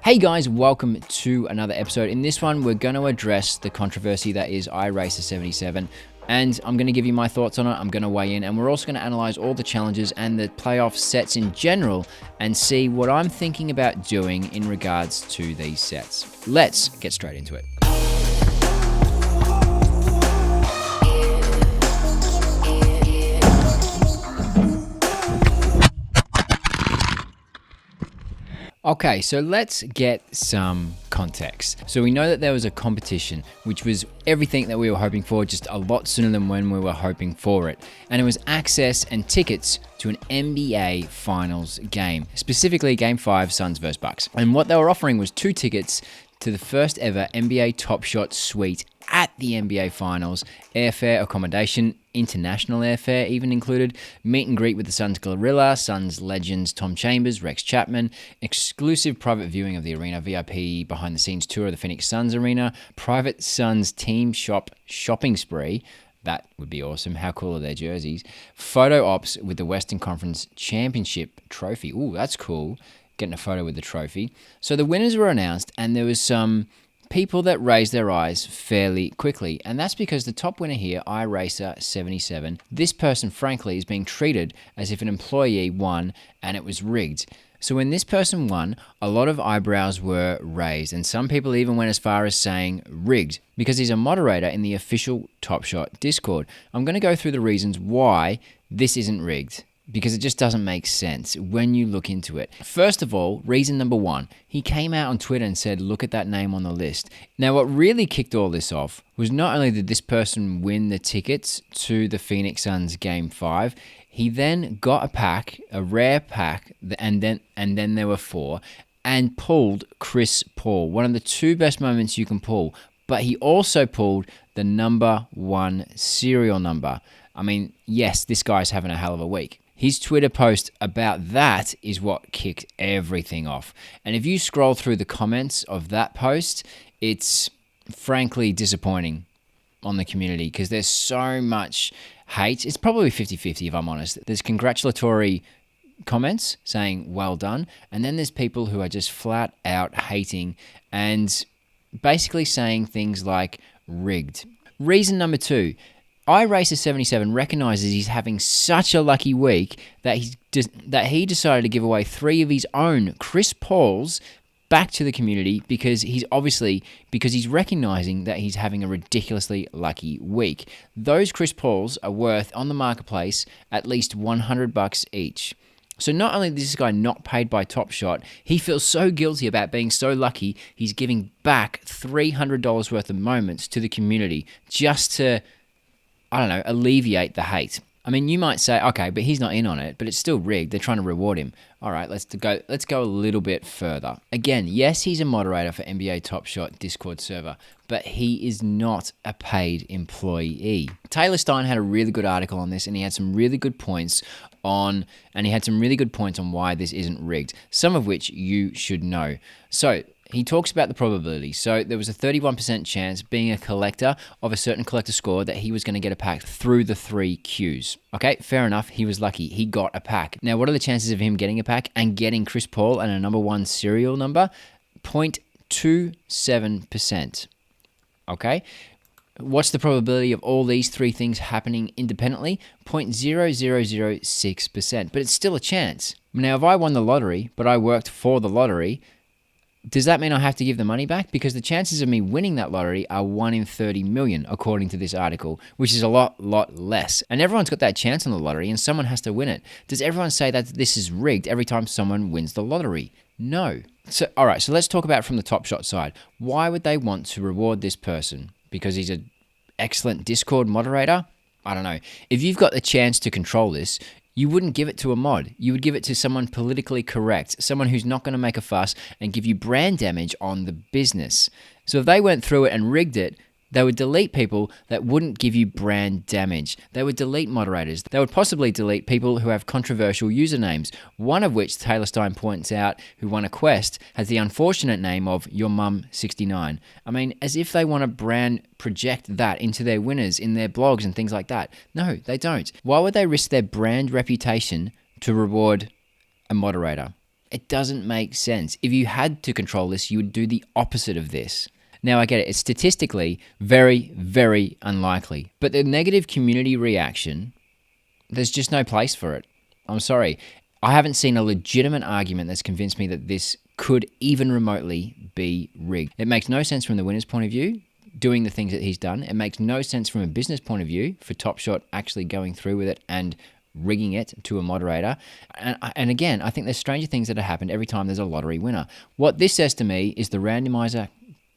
Hey guys, welcome to another episode. In this one, we're going to address the controversy that is iRacer77, and I'm going to give you my thoughts on it. I'm going to weigh in, and we're also going to analyze all the challenges and the playoff sets in general and see what I'm thinking about doing in regards to these sets. Let's get straight into it. Okay, so let's get some context. So we know that there was a competition, which was everything that we were hoping for, just a lot sooner than when we were hoping for it. And it was access and tickets to an NBA Finals game, specifically Game 5, Suns vs. Bucks. And what they were offering was 2 tickets to the first ever NBA Top Shot Suite at the NBA Finals, airfare, accommodation, international airfare even included, meet and greet with the Suns Gorilla, Suns legends Tom Chambers, Rex Chapman, exclusive private viewing of the arena, VIP behind-the-scenes tour of the Phoenix Suns arena, private Suns team shopping spree. That would be awesome. How cool are their jerseys? Photo ops with the Western Conference Championship trophy. Ooh, that's cool. Getting a photo with the trophy. So the winners were announced, and there was some people that raised their eyes fairly quickly, and that's because the top winner here, iRacer77, this person frankly is being treated as if an employee won and it was rigged. So when this person won, a lot of eyebrows were raised, and some people even went as far as saying rigged, because he's a moderator in the official Top Shot Discord. I'm going to go through the reasons why this isn't rigged, because it just doesn't make sense when you look into it. First of all, reason number 1, he came out on Twitter and said, look at that name on the list. Now, what really kicked all this off was not only did this person win the tickets to the Phoenix Suns Game 5, he then got a pack, a rare pack, and then there were 4, and pulled Chris Paul, one of the 2 best moments you can pull. But he also pulled the number 1 serial number. I mean, yes, this guy's having a hell of a week. His Twitter post about that is what kicked everything off. And if you scroll through the comments of that post, it's frankly disappointing on the community because there's so much hate. It's probably 50-50 if I'm honest. There's congratulatory comments saying well done, and then there's people who are just flat out hating and basically saying things like rigged. Reason number 2, iRacer77 recognizes he's having such a lucky week that he decided to give away 3 of his own Chris Pauls back to the community because he's recognizing that he's having a ridiculously lucky week. Those Chris Pauls are worth on the marketplace at least $100 each. So not only is this guy not paid by Top Shot, he feels so guilty about being so lucky, he's giving back $300 worth of moments to the community just to, I don't know, alleviate the hate. I mean, you might say, okay, but he's not in on it, but it's still rigged. They're trying to reward him. All right, let's go a little bit further. Again, yes, he's a moderator for NBA Top Shot Discord server, but he is not a paid employee. Taylor Stein had a really good article on this, and he had some really good points on why this isn't rigged, some of which you should know. So he talks about the probability. So there was a 31% chance, being a collector of a certain collector score, that he was going to get a pack through the 3 queues. Okay, fair enough. He was lucky. He got a pack. Now, what are the chances of him getting a pack and getting Chris Paul and a number 1 serial number? 0.27%. Okay? What's the probability of all these 3 things happening independently? 0.0006%. But it's still a chance. Now, if I won the lottery, but I worked for the lottery, does that mean I have to give the money back? Because the chances of me winning that lottery are 1 in 30 million, according to this article, which is a lot less. And everyone's got that chance on the lottery, and someone has to win it. Does everyone say that this is rigged every time someone wins the lottery? No. So, all right, so let's talk about it from the Top Shot side. Why would they want to reward this person? Because he's an excellent Discord moderator? I don't know. If you've got the chance to control this, you wouldn't give it to a mod. You would give it to someone politically correct, someone who's not going to make a fuss and give you brand damage on the business. So if they went through it and rigged it, they would delete people that wouldn't give you brand damage. They would delete moderators. They would possibly delete people who have controversial usernames, one of which Taylor Stein points out, who won a quest, has the unfortunate name of Your Mum 69. I mean, as if they want to brand project that into their winners in their blogs and things like that. No, they don't. Why would they risk their brand reputation to reward a moderator? It doesn't make sense. If you had to control this, you would do the opposite of this. Now, I get it. It's statistically very, very unlikely. But the negative community reaction, there's just no place for it. I'm sorry. I haven't seen a legitimate argument that's convinced me that this could even remotely be rigged. It makes no sense from the winner's point of view, doing the things that he's done. It makes no sense from a business point of view for Top Shot actually going through with it and rigging it to a moderator. And again, I think there's stranger things that have happened every time there's a lottery winner. What this says to me is the randomizer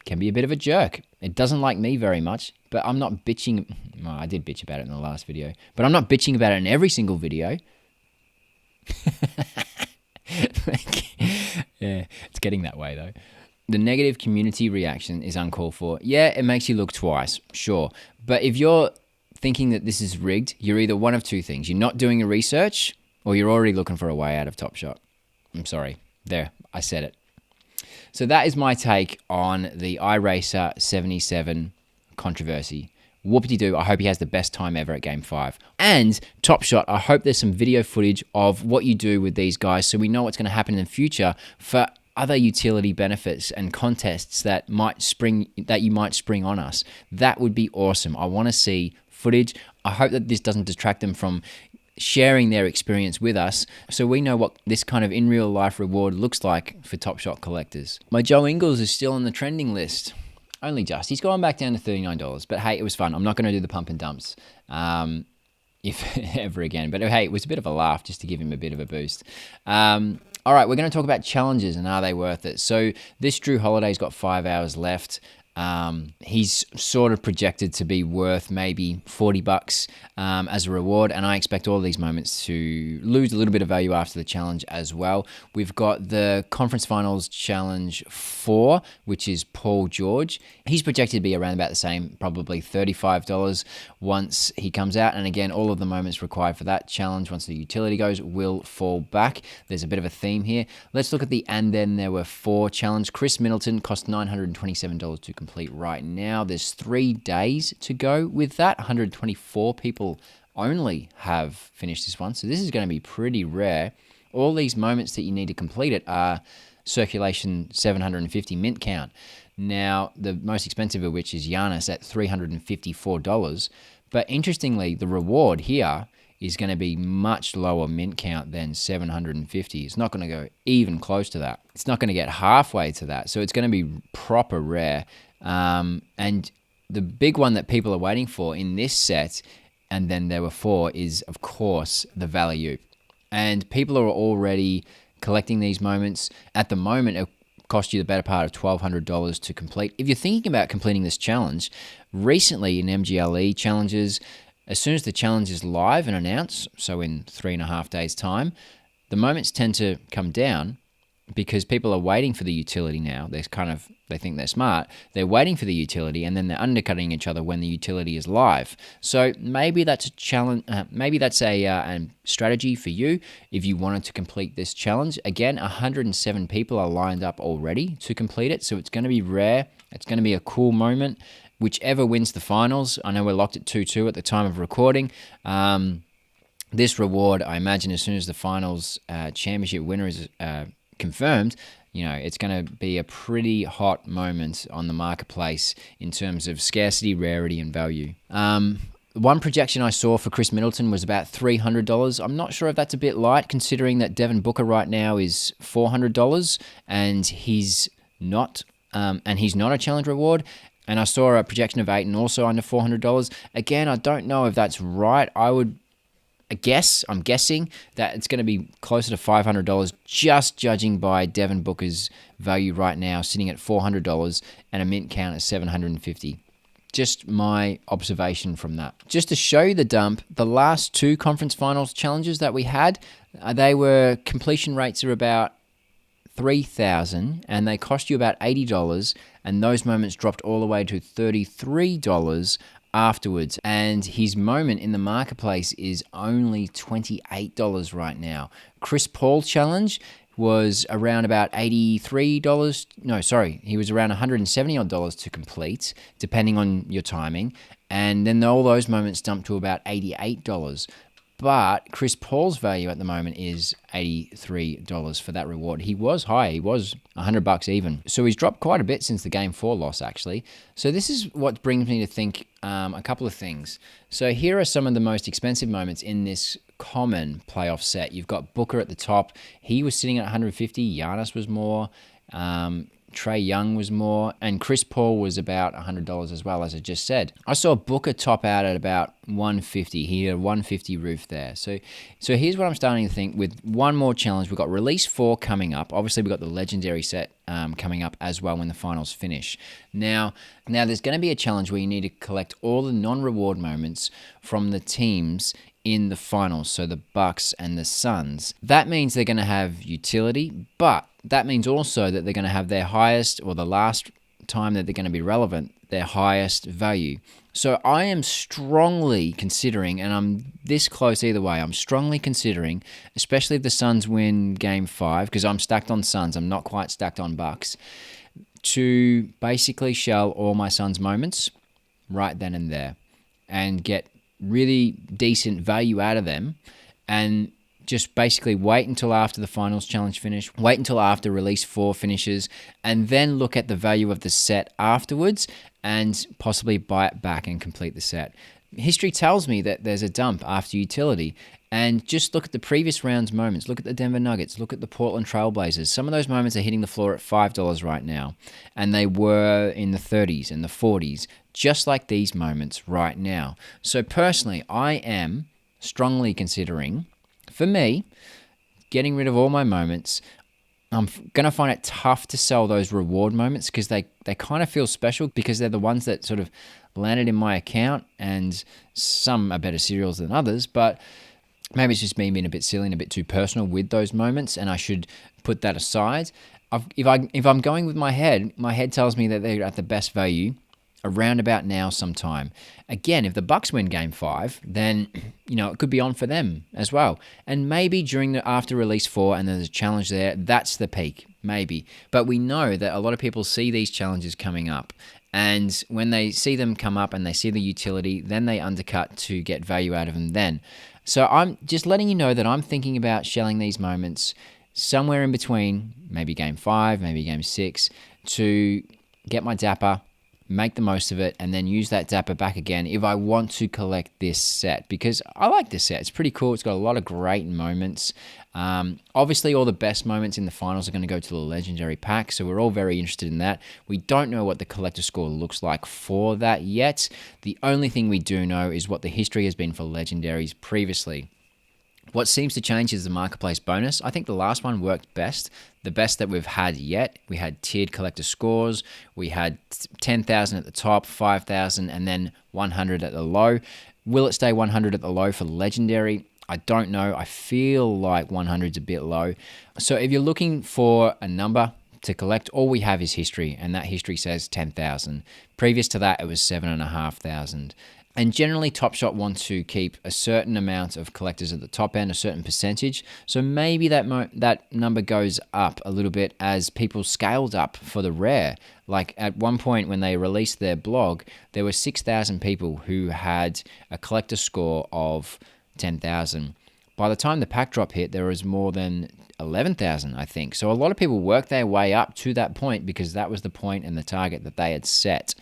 can be a bit of a jerk. It doesn't like me very much, but I'm not bitching. Well, I did bitch about it in the last video, but I'm not bitching about it in every single video. Yeah, it's getting that way though. The negative community reaction is uncalled for. Yeah, it makes you look twice, sure. But if you're thinking that this is rigged, you're either one of two things. You're not doing a research or you're already looking for a way out of Top Shot. I'm sorry. There, I said it. So that is my take on the iRacer 77 controversy. Whoop-de-doo, I hope he has the best time ever at Game 5. And Top Shot, I hope there's some video footage of what you do with these guys so we know what's going to happen in the future for other utility benefits and contests that you might spring on us. That would be awesome. I want to see footage. I hope that this doesn't distract them from sharing their experience with us so we know what this kind of in real life reward looks like for Top Shot collectors. My Joe Ingles is still on the trending list. Only just. He's gone back down to $39. But hey, it was fun. I'm not going to do the pump and dumps if ever again. But hey, it was a bit of a laugh just to give him a bit of a boost. All right, we're going to talk about challenges and are they worth it. So this Drew Holiday's got 5 hours left. He's sort of projected to be worth maybe $40 as a reward, and I expect all of these moments to lose a little bit of value after the challenge as well. We've got the Conference Finals Challenge 4, which is Paul George. He's projected to be around about the same, probably $35 once he comes out, and again, all of the moments required for that challenge once the utility goes will fall back. There's a bit of a theme here. Let's look at the And Then There Were 4 challenge. Chris Middleton cost $927 to complete right now. There's 3 days to go with that. 124 people only have finished this one, so this is going to be pretty rare. All these moments that you need to complete it are circulation 750 mint count. Now, the most expensive of which is Giannis at $354. But interestingly, the reward here is going to be much lower mint count than 750. It's not going to go even close to that. It's not going to get halfway to that. So it's going to be proper rare. And the big one that people are waiting for in this set, And Then There Were 4, is, of course, the value. And people are already collecting these moments. At the moment, it cost you the better part of $1,200 to complete. If you're thinking about completing this challenge, recently in MGLE challenges, as soon as the challenge is live and announced, so in 3.5 days' time, the moments tend to come down because people are waiting for the utility now. They think they're smart. They're waiting for the utility, and then they're undercutting each other when the utility is live. So maybe that's a challenge. Maybe that's a strategy for you if you wanted to complete this challenge. Again, 107 people are lined up already to complete it, so it's going to be rare. It's going to be a cool moment. Whichever wins the finals, I know we're locked at 2-2 at the time of recording. This reward, I imagine, as soon as the finals championship winner is confirmed, it's going to be a pretty hot moment on the marketplace in terms of scarcity, rarity, and value. One projection I saw for Chris Middleton was about $300. I'm not sure if that's a bit light, considering that Devin Booker right now is $400, and he's not a challenge reward. And I saw a projection of 8 and also under $400. Again, I don't know if that's right. I'm guessing that it's going to be closer to $500, just judging by Devin Booker's value right now, sitting at $400 and a mint count of 750. Just my observation from that. Just to show you the dump, the last 2 conference finals challenges that we had, they were completion rates are about 3,000 and they cost you about $80, and those moments dropped all the way to $33 afterwards, and his moment in the marketplace is only $28 right now. Chris Paul challenge was around about $83. No, sorry, he was around $170 to complete, depending on your timing, and then all those moments dumped to about $88. But Chris Paul's value at the moment is $83 for that reward. He was high. He was $100 even. So he's dropped quite a bit since the Game 4 loss, actually. So this is what brings me to think a couple of things. So here are some of the most expensive moments in this common playoff set. You've got Booker at the top. He was sitting at 150. Giannis was more. Trae Young was more, and Chris Paul was about $100 as well, as I just said. I saw Booker top out at about 150. He had a 150 roof there. So here's what I'm starting to think with one more challenge. We've got Release 4 coming up. Obviously, we've got the Legendary set coming up as well when the finals finish. Now there's going to be a challenge where you need to collect all the non-reward moments from the teams in the finals, so the Bucks and the Suns. That means they're going to have utility, but that means also that they're going to have their highest, or the last time that they're going to be relevant, their highest value. So I am strongly considering, and I'm this close either way, I'm strongly considering, especially if the Suns win Game 5, because I'm stacked on Suns, I'm not quite stacked on Bucks, to basically shell all my Suns moments right then and there and get really decent value out of them, and just basically wait until after the finals challenge finish, wait until after Release 4 finishes, and then look at the value of the set afterwards and possibly buy it back and complete the set. History tells me that there's a dump after utility, and just look at the previous round's moments. Look at the Denver Nuggets, look at the Portland Trail Blazers. Some of those moments are hitting the floor at $5 right now, and they were in the 30s and the 40s, just like these moments right now. So personally, I am strongly considering, for me, getting rid of all my moments. I'm going to find it tough to sell those reward moments because they kind of feel special because they're the ones that sort of landed in my account, and some are better serials than others, but maybe it's just me being a bit silly and a bit too personal with those moments, and I should put that aside. If I'm going with my head tells me that they're at the best value around about now sometime. Again, if the Bucks win Game 5, then it could be on for them as well. And maybe after Release 4 and there's a challenge there, that's the peak, maybe. But we know that a lot of people see these challenges coming up. And when they see them come up and they see the utility, then they undercut to get value out of them then. So I'm just letting you know that I'm thinking about shelling these moments somewhere in between, maybe Game 5, maybe Game 6, to get my Dapper, make the most of it, and then use that Dapper back again if I want to collect this set, because I like this set. It's pretty cool. It's got a lot of great moments. Obviously, all the best moments in the finals are going to go to the Legendary pack, so we're all very interested in that. We don't know what the collector score looks like for that yet. The only thing we do know is what the history has been for Legendaries previously. What seems to change is the marketplace bonus. I think the last one worked best, the best that we've had yet. We had tiered collector scores. We had 10,000 at the top, 5,000, and then 100 at the low. Will it stay 100 at the low for the Legendary? I don't know. I feel like 100 is a bit low. So if you're looking for a number to collect, all we have is history, and that history says 10,000. Previous to that, it was 7,500. And generally, Top Shot wants to keep a certain amount of collectors at the top end, a certain percentage. So maybe that number goes up a little bit as people scaled up for the rare. Like at one point when they released their blog, there were 6,000 people who had a collector score of 10,000. By the time the pack drop hit, there was more than 11,000, I think. So a lot of people worked their way up to that point because that was the point and the target that they had set.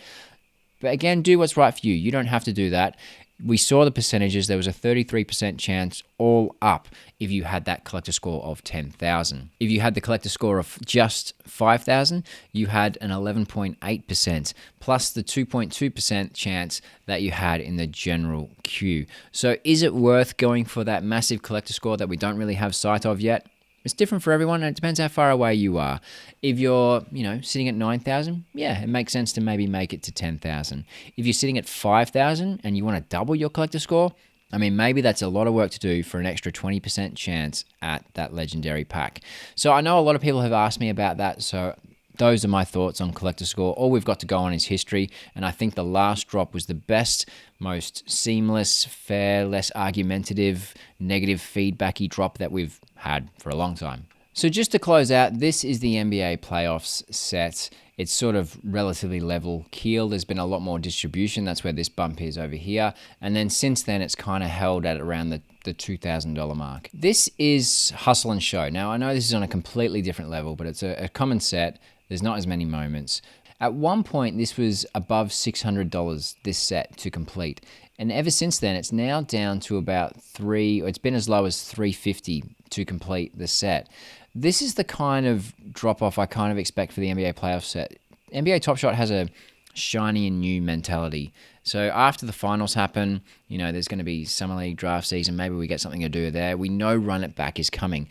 But again, do what's right for you. You don't have to do that. We saw the percentages. There was a 33% chance all up if you had that collector score of 10,000. If you had the collector score of just 5,000, you had an 11.8% plus the 2.2% chance that you had in the general queue. So is it worth going for that massive collector score that we don't really have sight of yet? It's different for everyone, and it depends how far away you are. If you're, sitting at 9,000, yeah, it makes sense to maybe make it to 10,000. If you're sitting at 5,000 and you want to double your collector score, maybe that's a lot of work to do for an extra 20% chance at that Legendary pack. So I know a lot of people have asked me about that, so those are my thoughts on collector score. All we've got to go on is history, and I think the last drop was the best, most seamless, fair, less argumentative, negative feedbacky drop that we've had for a long time. So just to close out, this is the NBA playoffs set. It's sort of relatively level keel. There's been a lot more distribution. That's where this bump is over here. And then since then, it's kind of held at around the $2,000 mark. This is Hustle and Show. Now, I know this is on a completely different level, but it's a common set. There's not as many moments. At one point, this was above $600, this set to complete. And ever since then, it's now down to about it's been as low as $350 to complete the set. This is the kind of drop-off I kind of expect for the NBA playoff set. NBA Top Shot has a shiny and new mentality. So after the finals happen, you know, there's going to be Summer League draft season. Maybe we get something to do there. We know Run It Back is coming.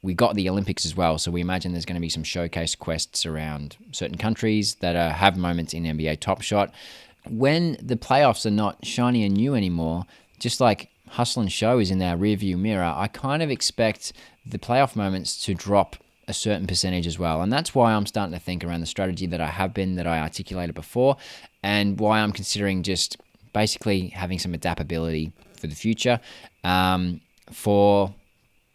We got the Olympics as well, so we imagine there's going to be some showcase quests around certain countries that have moments in NBA Top Shot. When the playoffs are not shiny and new anymore, just like Hustle and Show is in our rearview mirror, I kind of expect the playoff moments to drop a certain percentage as well. And that's why I'm starting to think around the strategy that I articulated before, and why I'm considering just basically having some adaptability for the future for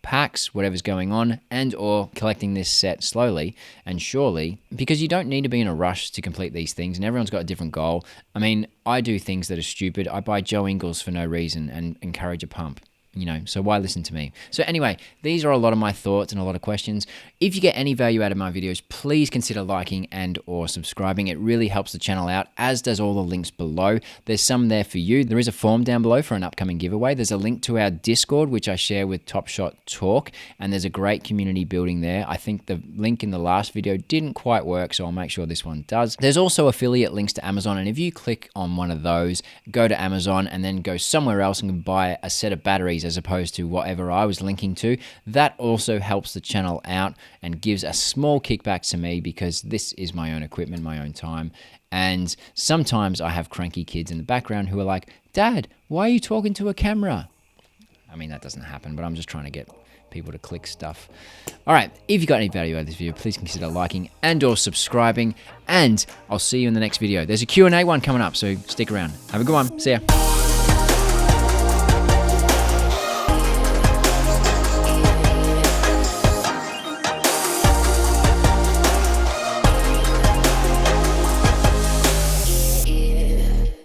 packs, whatever's going on, and or collecting this set slowly and surely, because you don't need to be in a rush to complete these things, and everyone's got a different goal. I mean, I do things that are stupid. I buy Joe Ingles for no reason and encourage a pump. You know, so why listen to me? So anyway, these are a lot of my thoughts and a lot of questions. If you get any value out of my videos, please consider liking and or subscribing. It really helps the channel out, as does all the links below. There's some there for you. There is a form down below for an upcoming giveaway. There's a link to our Discord, which I share with Top Shot Talk, and there's a great community building there. I think the link in the last video didn't quite work, so I'll make sure this one does. There's also affiliate links to Amazon, and if you click on one of those, go to Amazon and then go somewhere else and buy a set of batteries as opposed to whatever I was linking to. That also helps the channel out and gives a small kickback to me, because this is my own equipment, my own time. And sometimes I have cranky kids in the background who are like, "Dad, why are you talking to a camera?" I mean, that doesn't happen, but I'm just trying to get people to click stuff. All right, if you got any value out of this video, please consider liking and or subscribing, and I'll see you in the next video. There's a Q&A one coming up, so stick around. Have a good one. See ya.